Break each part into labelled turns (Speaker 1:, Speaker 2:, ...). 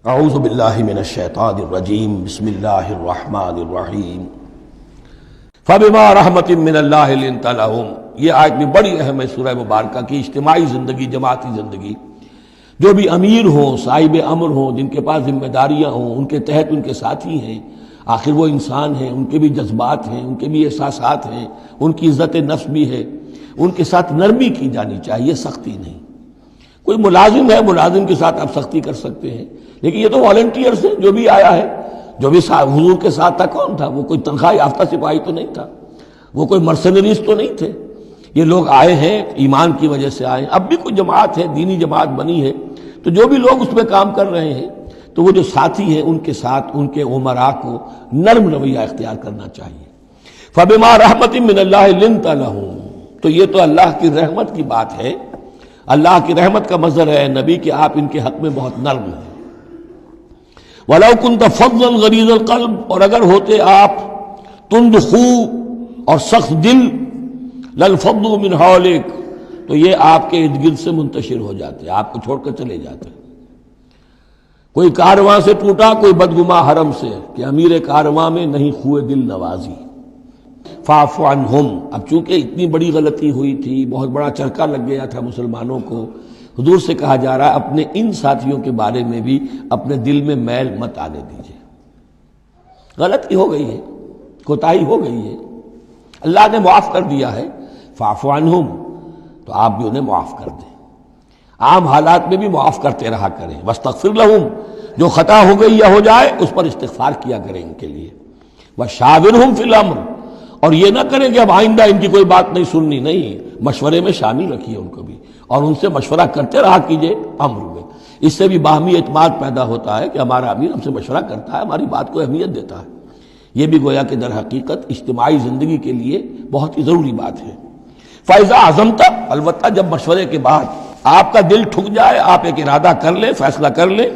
Speaker 1: اعوذ باللہ من الشیطان الرجیم بسم اللہ الرحمن الرحیم فبما رحمت من اللہ لنت لہم۔ یہ آیت بھی بڑی اہم ہے سورہ مبارکہ کی۔ اجتماعی زندگی، جماعتی زندگی، جو بھی امیر ہوں، صاحب امر ہوں، جن کے پاس ذمہ داریاں ہوں، ان کے تحت ان کے ساتھی ہیں، آخر وہ انسان ہیں، ان کے بھی جذبات ہیں، ان کے بھی احساسات ہیں، ان کی عزت نفس بھی ہے، ان کے ساتھ نرمی کی جانی چاہیے، سختی نہیں۔ کوئی ملازم ہے، ملازم کے ساتھ آپ سختی کر سکتے ہیں، لیکن یہ تو والنٹیئرز ہیں، جو بھی آیا ہے، جو بھی حضور کے ساتھ تھا، کون تھا؟ وہ کوئی تنخواہ یافتہ سپاہی تو نہیں تھا، وہ کوئی مرسنریز تو نہیں تھے۔ یہ لوگ آئے ہیں، ایمان کی وجہ سے آئے ہیں۔ اب بھی کوئی جماعت ہے، دینی جماعت بنی ہے، تو جو بھی لوگ اس میں کام کر رہے ہیں، تو وہ جو ساتھی ہیں ان کے ساتھ ان کے امراء کو نرم رویہ اختیار کرنا چاہیے۔ فبما رحمت من اللہ لنت لہم، تو یہ تو اللہ کی رحمت کی بات ہے، اللہ کی رحمت کا مظہر ہے نبی کہ آپ ان کے حق میں بہت نرم ہیں۔ وَلَوْ كُنْتَ فَظًّا غَلِيظَ الْقَلْبِ، اور اگر ہوتے آپ تند خو اور سخت دل، لَانفَضُّوا مِنْ حَوْلِكَ، تو یہ آپ کے ارد گرد سے منتشر ہو جاتے، آپ کو چھوڑ کر چلے جاتے۔ کوئی کارواں سے ٹوٹا، کوئی بدگماں حرم سے، کہ امیر کارواں میں نہیں خوئے دل نوازی۔ فاعف عنہم، اب چونکہ اتنی بڑی غلطی ہوئی تھی، بہت بڑا چرکا لگ گیا تھا مسلمانوں کو، حضور سے کہا جا رہا ہے اپنے ان ساتھیوں کے بارے میں بھی اپنے دل میں میل مت آنے دیجیے۔ غلطی ہو گئی ہے، کوتاہی ہو گئی ہے، اللہ نے معاف کر دیا ہے، فاعف عنہم، تو آپ بھی انہیں معاف کر دیں، عام حالات میں بھی معاف کرتے رہا کریں۔ واستغفر لہم، جو خطا ہو گئی یا ہو جائے اس پر استغفار کیا کریں ان کے لیے۔ وشاورہم فی الامر، اور یہ نہ کریں کہ اب آئندہ ان کی کوئی بات نہیں سننی، نہیں، مشورے میں شامل رکھیے ان کو بھی، اور ان سے مشورہ کرتے رہا کیجئے امر میں۔ اس سے بھی باہمی اعتماد پیدا ہوتا ہے کہ ہمارا امیر ہم سے مشورہ کرتا ہے، ہماری بات کو اہمیت دیتا ہے۔ یہ بھی گویا کہ در حقیقت اجتماعی زندگی کے لیے بہت ہی ضروری بات ہے۔ فَإِذَا عَزَمْتَ، البتہ جب مشورے کے بعد آپ کا دل ٹھک جائے، آپ ایک ارادہ کر لیں، فیصلہ کر لیں،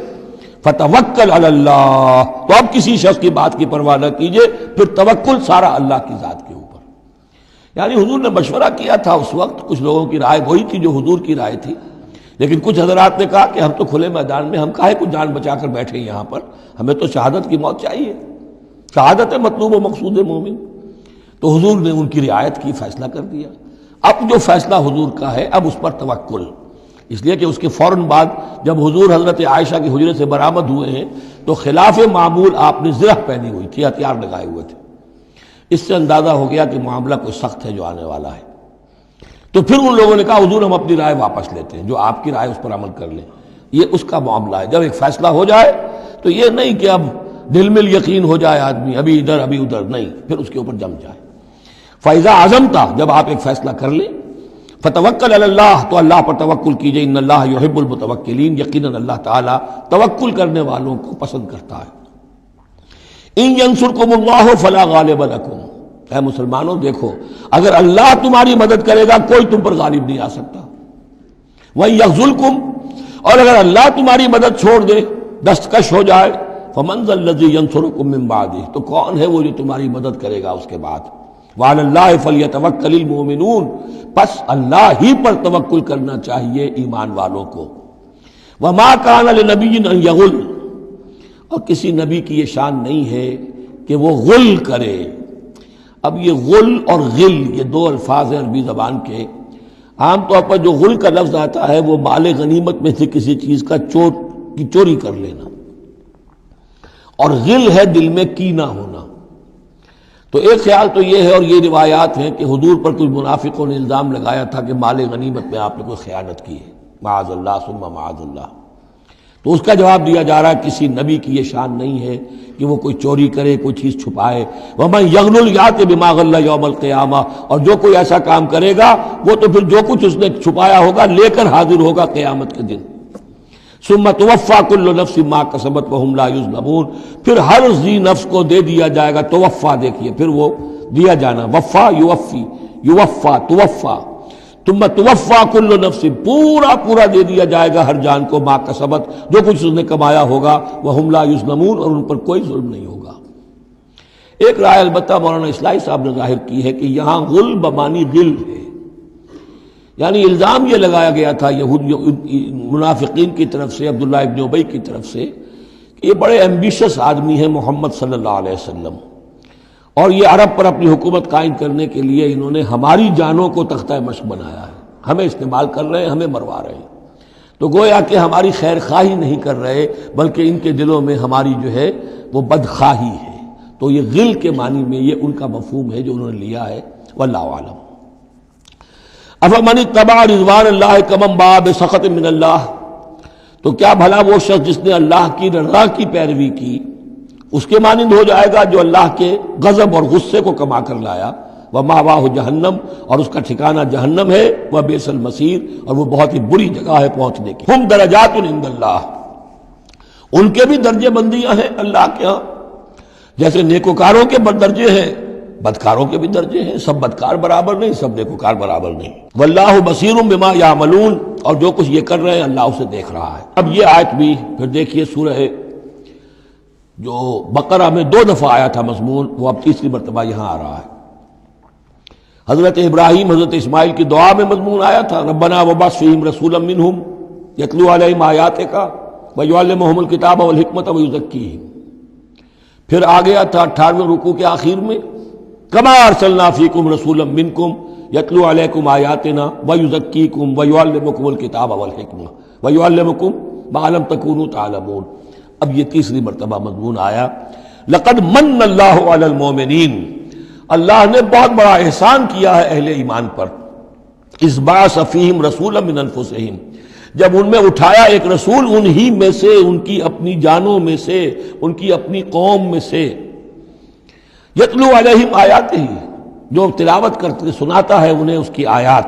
Speaker 1: فَتَوَكَّلْ عَلَى اللَّهِ، تو اب کسی شخص کی بات کی پرواہ نہ کیجئے، پھر توکل سارا اللہ کی ذات کے اوپر۔ یعنی حضور نے مشورہ کیا تھا اس وقت، کچھ لوگوں کی رائے وہی تھی جو حضور کی رائے تھی، لیکن کچھ حضرات نے کہا کہ ہم تو کھلے میدان میں، ہم کاہے کو جان بچا کر بیٹھے یہاں پر، ہمیں تو شہادت کی موت چاہیے، شہادت ہے مطلوب و مقصود مومن۔ تو حضور نے ان کی رعایت کی، فیصلہ کر دیا۔ اب جو فیصلہ حضور کا ہے، اب اس پر توکل، اس لیے کہ اس کے فوراً بعد جب حضور حضرت عائشہ کے حجرے سے برآمد ہوئے ہیں تو خلاف معمول آپ نے زرہ پہنی ہوئی تھی، ہتھیار لگائے ہوئے تھے۔ اس سے اندازہ ہو گیا کہ معاملہ کوئی سخت ہے جو آنے والا ہے۔ تو پھر ان لوگوں نے کہا حضور ہم اپنی رائے واپس لیتے ہیں، جو آپ کی رائے اس پر عمل کر لیں۔ یہ اس کا معاملہ ہے، جب ایک فیصلہ ہو جائے تو یہ نہیں کہ اب دل میں یقین ہو جائے آدمی، ابھی ادھر ابھی ادھر، نہیں، پھر اس کے اوپر جم جائے۔ فَإِذَا عَزَمْتَ، جب آپ ایک فیصلہ کر لیں، فَتَوَكَّلْ عَلَى اللَّهِ، تو اللہ پر توکل کیجئے، ان اللہ یحب المتوکلین، یقیناً اللہ تعالیٰ توکل کرنے والوں کو پسند کرتا ہے۔ ان ینصرکم اللہ فلا غالب لکم، اے مسلمانوں دیکھو، اگر اللہ تمہاری مدد کرے گا کوئی تم پر غالب نہیں آ سکتا۔ وَإِن یخذلکم، اور اگر اللہ تمہاری مدد چھوڑ دے، دستکش ہو جائے، فَمَن ذَا الَّذِي يَنصُرُكُم مِّن بَعْدِهِ، تو کون ہے وہ جو تمہاری مدد کرے گا اس کے بعد۔ وَعَلَى اللَّهِ فَلْيَتَوَكَّلِ الْمُؤْمِنُونَ، پس اللہ ہی پر توکل کرنا چاہیے ایمان والوں کو۔ وَمَا كَانَ لِنَبِيٍّ أَن يَغُلَّ، اور کسی نبی کی یہ شان نہیں ہے کہ وہ غل کرے۔ اب یہ غل اور غل، یہ دو الفاظ ہیں عربی زبان کے۔ عام طور پر جو غل کا لفظ آتا ہے وہ مال غنیمت میں سے کسی چیز کا چوری کر لینا، اور غل ہے دل میں کینہ ہونا۔ تو ایک خیال تو یہ ہے، اور یہ روایات ہیں کہ حضور پر کچھ منافقوں نے الزام لگایا تھا کہ مال غنیمت میں آپ نے کوئی خیانت کی ہے، معاذ اللہ ثم معاذ اللہ۔ تو اس کا جواب دیا جا رہا ہے کسی نبی کی یہ شان نہیں ہے کہ وہ کوئی چوری کرے، کوئی چیز چھپائے۔ وَمَن يَغْلُلْ يَأْتِ بِمَا غَلَّ يَوْمَ الْقِيَامَةِ، اور جو کوئی ایسا کام کرے گا وہ تو پھر جو کچھ اس نے چھپایا ہوگا لے کر حاضر ہوگا قیامت کے دن۔ ثُمَّ تُوَفَّىٰ كُلُّ نَفْسٍ مَّا كَسَبَتْ وَهُمْ لَا يُظْلَمُونَ، پھر ہر ذی نفس کو دے دیا جائے گا، توفا دیکھیے، پھر وہ دیا جانا، وفا یوفی، یوفا توفا، ثم توفا کل نفس، پورا دے دیا جائے گا ہر جان کو، ما کسبت، جو کچھ اس نے کمایا ہوگا، وہم لا یظلمون، اور ان پر کوئی ظلم نہیں ہوگا۔ ایک رائے البتہ مولانا اصلاحی صاحب نے ظاہر کی ہے کہ یہاں غل بمانی غل ہے، یعنی الزام یہ لگایا گیا تھا یہود منافقین کی طرف سے، عبداللہ ابن ابی کی طرف سے، یہ بڑے ایمبیشس آدمی ہیں محمد صلی اللہ علیہ وسلم، اور یہ عرب پر اپنی حکومت قائم کرنے کے لیے انہوں نے ہماری جانوں کو تختہ مشق بنایا ہے، ہمیں استعمال کر رہے ہیں، ہمیں مروا رہے ہیں، تو گویا کہ ہماری خیر خواہی نہیں کر رہے بلکہ ان کے دلوں میں ہماری جو ہے وہ بدخواہی ہے۔ تو یہ غل کے معنی میں یہ ان کا مفہوم ہے جو انہوں نے لیا ہے، واللہ اعلم۔ افمن اتبع رضوان اللہ کمن باء بسخط من اللہ، تو کیا بھلا وہ شخص جس نے اللہ کی رضا کی پیروی کی اس کے مانند ہو جائے گا جو اللہ کے غضب اور غصے کو کما کر لایا، ومأواہ جہنم، اور اس کا ٹھکانہ جہنم ہے، وبئس المصیر، اور وہ بہت ہی بری جگہ ہے پہنچنے کی۔ ہم درجات عند اللہ، ان کے بھی درجے بندیاں ہیں اللہ کے ہاں، جیسے نیکوکاروں کے درجے ہیں بدکاروں کے بھی درجے ہیں، سب بدکار برابر نہیں، سب نیکوکار برابر نہیں۔ واللہ بصیر بما یعملون، اور جو کچھ یہ کر رہے ہیں اللہ اسے دیکھ رہا ہے۔ اب یہ آیت بھی پھر دیکھیے سورہ جو بقرہ میں 2 دفعہ آیا تھا مضمون، وہ اب تیسری مرتبہ یہاں آ رہا ہے۔ حضرت ابراہیم حضرت اسماعیل کی دعا میں مضمون آیا تھا، ربنا وبعث فیہم رسولا منہم یتلو علیہم آیاتک ویعلمہم الکتاب والحکمۃ ویزکیہم۔ پھر آ گیا تھا 18ویں رکوع کے آخر میں، کما ارسلنا فیکم رسولا منکم یتلو علیکم آیاتنا ویزکیکم ویعلمکم الکتاب والحکمہ ویعلمکم ما لم تکونوا تعلمون۔ اب یہ تیسری مرتبہ مضمون آیا، لقد من اللہ علی المؤمنین، اللہ نے بہت بڑا احسان کیا ہے اہل ایمان پر، اذ بعث فیہم رسولا من انفسہم، جب ان میں اٹھایا ایک رسول انہی میں سے، ان کی اپنی جانوں میں سے، ان کی اپنی قوم میں سے، یتلو علیہم آیاتہ، جو تلاوت کرتے سناتا ہے انہیں اس کی آیات،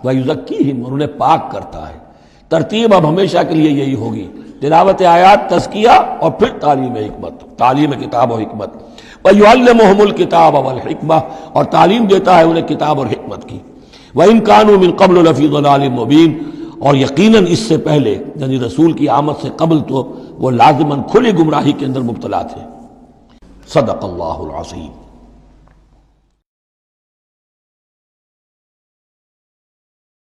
Speaker 1: ویزکیہم، اور انہیں پاک کرتا ہے۔ ترتیب اب ہمیشہ کے لیے یہی ہوگی، تلاوت آیات، تزکیہ، اور پھر تعلیم حکمت، تعلیم کتاب و حکمت۔ وَيُعَلِّمُهُمُ الْكِتَابَ وَالْحِكْمَةَ، اور تعلیم دیتا ہے انہیں کتاب اور حکمت کی۔ وَإِن كَانُوا مِن قَبْلُ لَفِي ضَلَالٍ مُبِينٍ، اور یقیناً اس سے پہلے یعنی رسول کی آمد سے قبل تو وہ لازماً کھلی گمراہی کے اندر مبتلا تھے۔ صدق اللہ العظیم۔